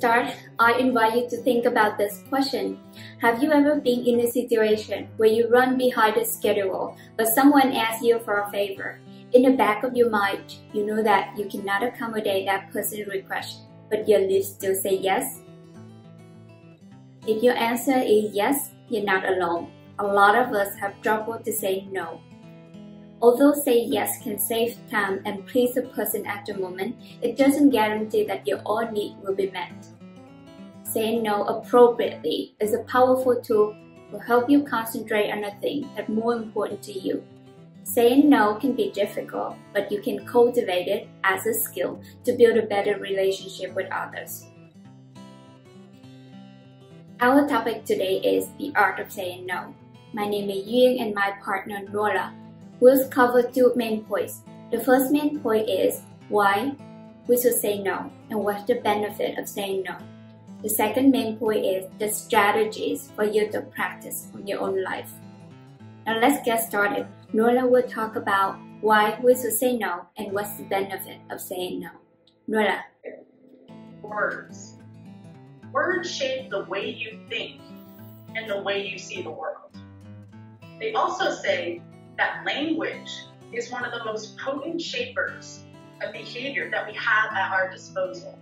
start, I invite you to think about this question. Have you ever been in a situation where you run behind the schedule, but someone asks you for a favor? In the back of your mind, you know that you cannot accommodate that person's request, but your lips still say yes? If your answer is yes, you're not alone. A lot of us have trouble to say no. Although saying yes can save time and please the person at the moment, it doesn't guarantee that your all needs will be met. Saying no appropriately is a powerful tool to help you concentrate on the things that are more important to you. Saying no can be difficult, but you can cultivate it as a skill to build a better relationship with others. Our topic today is the art of saying no. My name is Yuying and my partner Nola. We'll cover two main points. The first main point is why we should say no and what's the benefit of saying no. The second main point is the strategies for you to practice in your own life. Now let's get started. Nola will talk about why we should say no and what's the benefit of saying no. Nola. Words. Words shape the way you think and the way you see the world. They also say that language is one of the most potent shapers of behavior that we have at our disposal.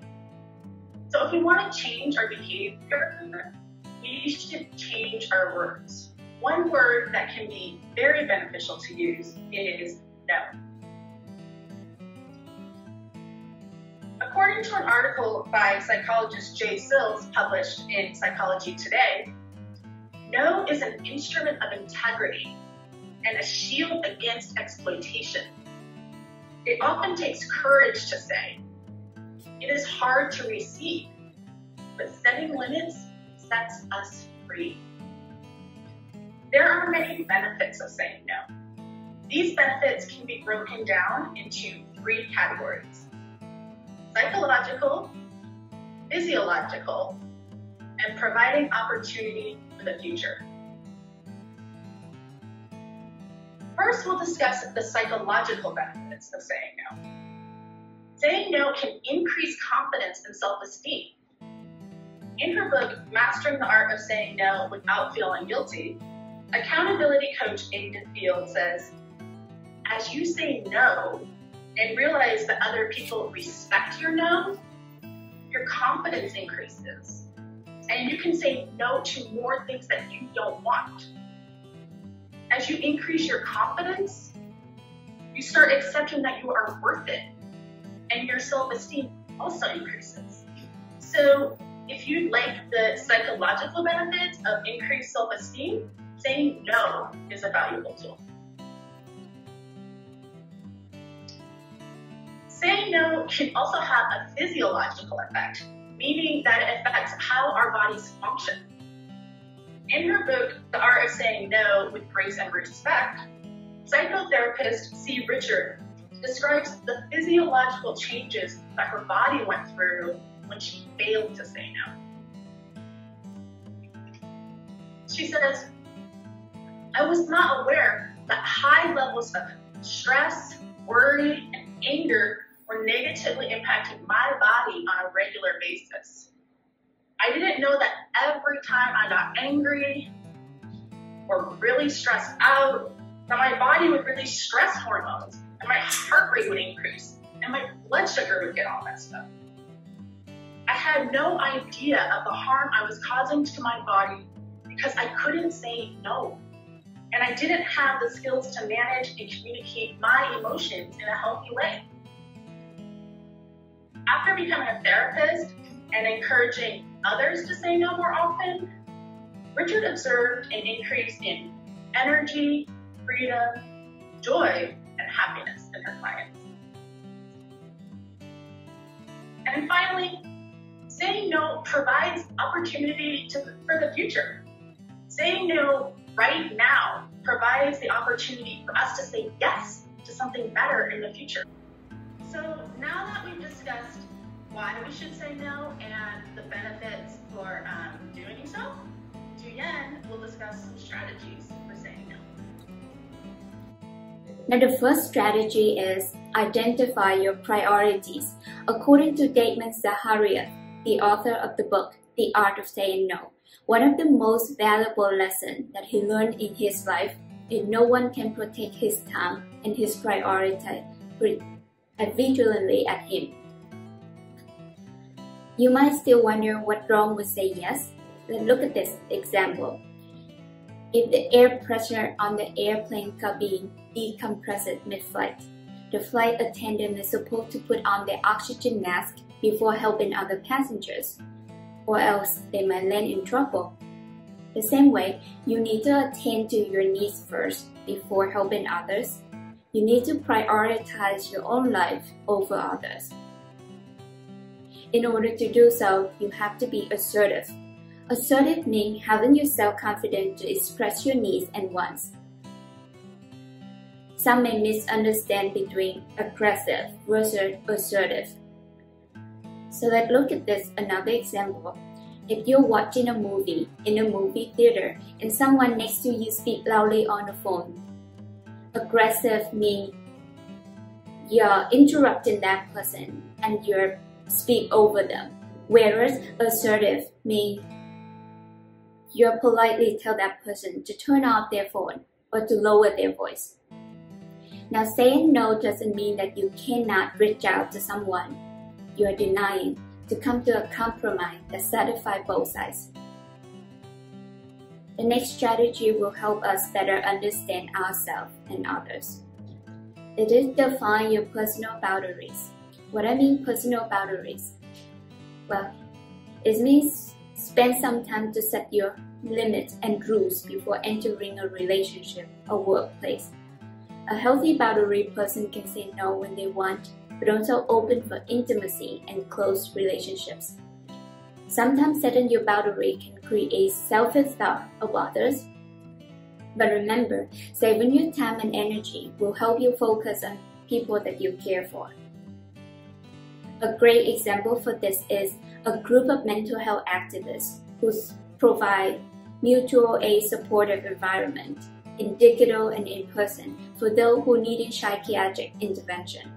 So if we want to change our behavior, we should change our words. One word that can be very beneficial to use is no. According to an article by psychologist Jay Sills published in Psychology Today, no is an instrument of integrity and a shield against exploitation. It often takes courage to say. It is hard to receive, but setting limits sets us free. There are many benefits of saying no. These benefits can be broken down into three categories: psychological, physiological, and providing opportunity for the future. First, we'll discuss the psychological benefits of saying no. Saying no can increase confidence and self-esteem. In her book, Mastering the Art of Saying No Without Feeling Guilty, accountability coach Aidan Field says, as you say no and realize that other people respect your no, your confidence increases. And you can say no to more things that you don't want. As you increase your confidence, you start accepting that you are worth it, and your self-esteem also increases. So if you'd like the psychological benefits of increased self-esteem, saying no is a valuable tool. Saying no can also have a physiological effect, meaning that it affects how our bodies function. In her book, The Art of Saying No with Grace and Respect, psychotherapist C. Richard describes the physiological changes that her body went through when she failed to say no. She says, I was not aware that high levels of stress, worry, and anger were negatively impacting my body on a regular basis. I didn't know that every time I got angry or really stressed out, that my body would release stress hormones and my heart rate would increase and my blood sugar would get all messed up. I had no idea of the harm I was causing to my body because I couldn't say no. And I didn't have the skills to manage and communicate my emotions in a healthy way. After becoming a therapist and encouraging others to say no more often, Richard observed an increase in energy, freedom, joy, and happiness in her clients. And finally, saying no provides opportunity for the future. Saying no right now provides the opportunity for us to say yes to something better in the future. So now that we've discussed why we should say no and the benefits for doing so, Dyad will discuss some strategies for saying no. Now the first strategy is identify your priorities. According to Damon Zaharias, the author of the book, The Art of Saying No, one of the most valuable lessons that he learned in his life is no one can protect his time and his priority vigilantly at him. You might still wonder what's wrong with saying yes. Let's look at this example. If the air pressure on the airplane cabin decompresses mid-flight, the flight attendant is supposed to put on their oxygen mask before helping other passengers, or else they might land in trouble. The same way, you need to attend to your needs first before helping others. You need to prioritize your own life over others. In order to do so, you have to be assertive. Assertive means having your self-confidence to express your needs and wants. Some may misunderstand between aggressive versus assertive. So let's look at this another example. If you're watching a movie in a movie theater and someone next to you speaks loudly on the phone, aggressive means you're interrupting that person and you're speak over them, whereas assertive means you politely tell that person to turn off their phone or to lower their voice. Now, saying no doesn't mean that you cannot reach out to someone you are denying to come to a compromise that satisfies both sides. The next strategy will help us better understand ourselves and others. It is define your personal boundaries. What I mean personal boundaries? Well, it means spend some time to set your limits and rules before entering a relationship or workplace. A healthy boundary person can say no when they want, but also open for intimacy and close relationships. Sometimes setting your boundary can create selfish thought of others. But remember, saving your time and energy will help you focus on people that you care for. A great example for this is a group of mental health activists who provide mutual aid supportive environment in digital and in person for those who need psychiatric intervention.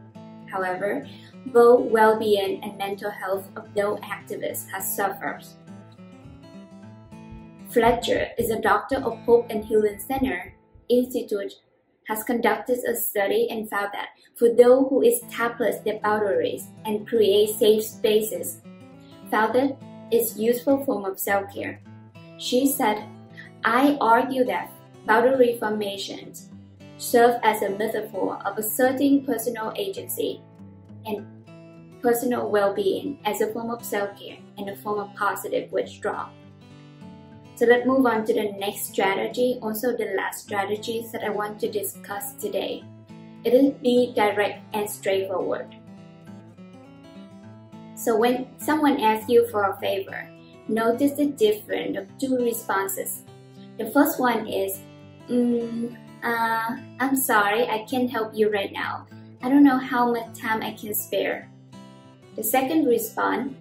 However, both well-being and mental health of those activists has suffered. Fletcher is a doctor of Hope and Healing Center Institute has conducted a study and found that for those who establish their boundaries and create safe spaces, found that it's a useful form of self-care. She said, I argue that boundary formations serve as a metaphor of asserting personal agency and personal well-being as a form of self-care and a form of positive withdrawal. So let's move on to the next strategy, also the last strategies that I want to discuss today. It is be direct and straightforward. So when someone asks you for a favor, notice the difference of two responses. The first one is, I'm sorry, I can't help you right now. I don't know how much time I can spare. The second response,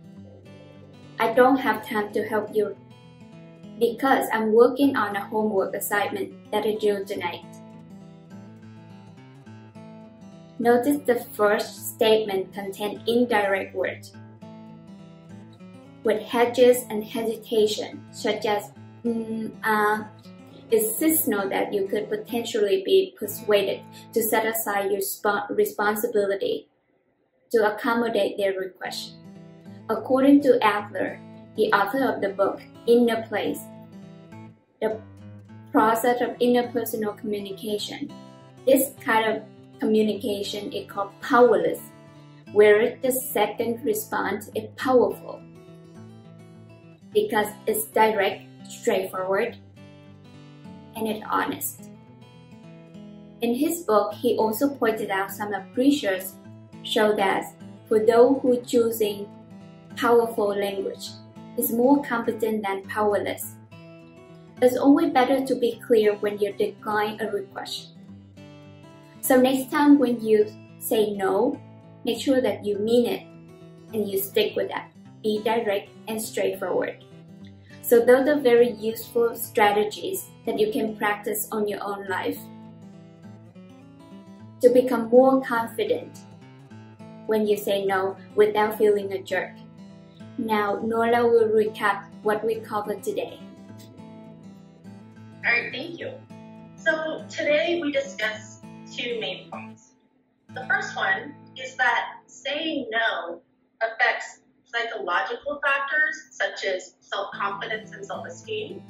I don't have time to help you because I'm working on a homework assignment that is due tonight. Notice the first statement contains indirect words with hedges and hesitation, such as it signals that you could potentially be persuaded to set aside your responsibility to accommodate their request. According to Adler, the author of the book Inner Place, the process of interpersonal communication, this kind of communication is called powerless, whereas the second response is powerful because it's direct, straightforward, and it's honest. In his book, he also pointed out some of research show that for those who choosing powerful language is more competent than powerless. It's always better to be clear when you decline a request. So next time when you say no, make sure that you mean it and you stick with that. Be direct and straightforward. So those are very useful strategies that you can practice on your own life to become more confident when you say no without feeling a jerk. Now, Nola will recap what we covered today. All right, thank you. So today we discussed two main points. The first one is that saying no affects psychological factors such as self-confidence and self-esteem,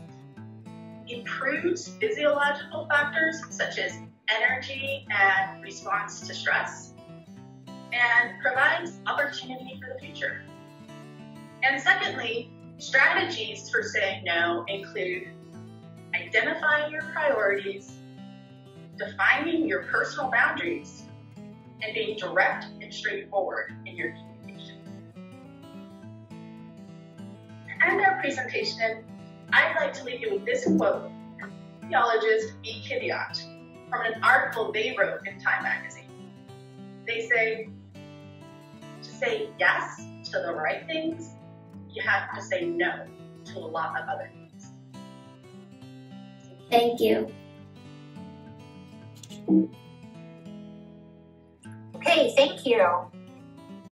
improves physiological factors such as energy and response to stress, and provides opportunity for the future. And secondly, strategies for saying no include identifying your priorities, defining your personal boundaries, and being direct and straightforward in your communication. To end our presentation, I'd like to leave you with this quote from sociologist Dyad from an article they wrote in Time magazine. They say, to say yes to the right things, you have to say no to a lot of other things. Thank you. Okay, thank you.